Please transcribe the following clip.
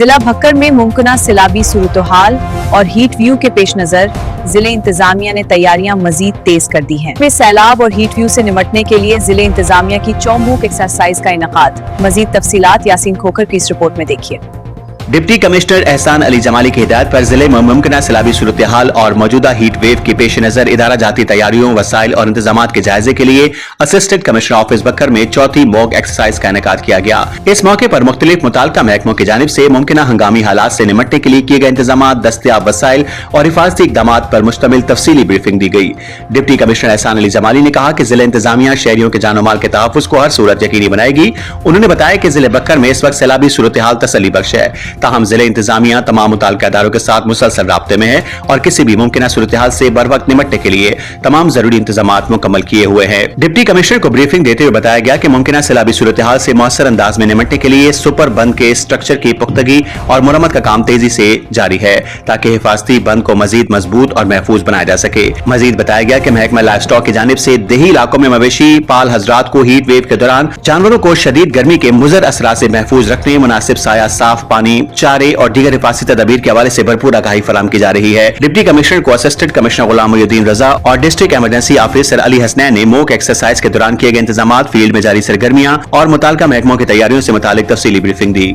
जिला भक्कर में मुमकिना सैलाबी सूरत-ए-हाल और हीट व्यू के पेश नजर जिले इंतजामिया ने तैयारियां मजीद तेज कर दी हैं। सैलाब और हीट व्यू से निपटने के लिए जिले इंतजामिया की चौमुख एक्सरसाइज का इनेकाद। मजीद तफसीलात यासीन खोखर की इस रिपोर्ट में देखिए। डिप्टी कमिश्नर एहसान अली जमाली की हिदायत पर जिले में मुमकिना सैलाबी सूरत हाल और मौजूदा हीट वेव के पेश नजर इदारा जाती तैयारियों, वसाइल और इंतजाम के जायजे के लिए असिस्टेंट कमिश्नर ऑफिस बकर में चौथी मॉक एक्सरसाइज का इनेकाद किया गया। इस मौके पर मुख्तलिफ मुताल्लिका महकमों की जानिब से मुमकिना हंगामी हालात से निपटने के लिए किए गए इंतजाम, दस्तयाब वसाइल और हिफाजती इकदाम पर मुश्तमिल तफसीली ब्रीफिंग दी गई। डिप्टी कमिश्नर एहसान अली जमाली ने कहा कि जिला इंतजामिया शहरियों के जानो माल के तहफ्फुज़ को हर सूरत यकीनी बनाएगी। उन्होंने बताया कि जिले बकर में इस वक्त सैलाबी सूरत हाल तसल्ली बख्श है, ताहम जिले इंतजामिया तमाम मुताल्लिका इदारों के साथ मुसलसल राब्ते में है और किसी भी मुमकिना सूरत हाल से बर वक्त निपटने के लिए तमाम जरूरी इंतजाम मुकम्मल किए हुए हैं। डिप्टी कमिश्नर को ब्रीफिंग देते हुए बताया गया कि मुमकिना सैलाबी सूरत हाल से मौसर अंदाज में निपटने के लिए सुपर बंद के स्ट्रक्चर की पुख्तगी और मुरम्मत का काम तेजी से जारी है ताकि हिफाजती बंद को मजीद मजबूत और महफूज बनाया जा सके। मजीद बताया गया कि महकमा लाइफ स्टॉक की जानिब से देही इलाकों में मवेशी पाल हजरात को हीट वेव के दौरान जानवरों को शदीद गर्मी के मुजर असरा से महफूज रखने, मुनासिब साया, साफ पानी, चारे और दीगर हिफाजती तदबीर के हवाले से भरपूर आगाही फराहम की जा रही है। डिप्टी कमिश्नर को असिस्टेंट कमिश्नर गुलाम मोहिउद्दीन रजा और district emergency officer Ali Hasnain ने मॉक एक्सरसाइज के दौरान किए गए इंतजाम, फील्ड में जारी सरगर्मियां और मुताल्लिका महकमों की तैयारियों से मुतालिक तफसीली ब्रीफिंग दी।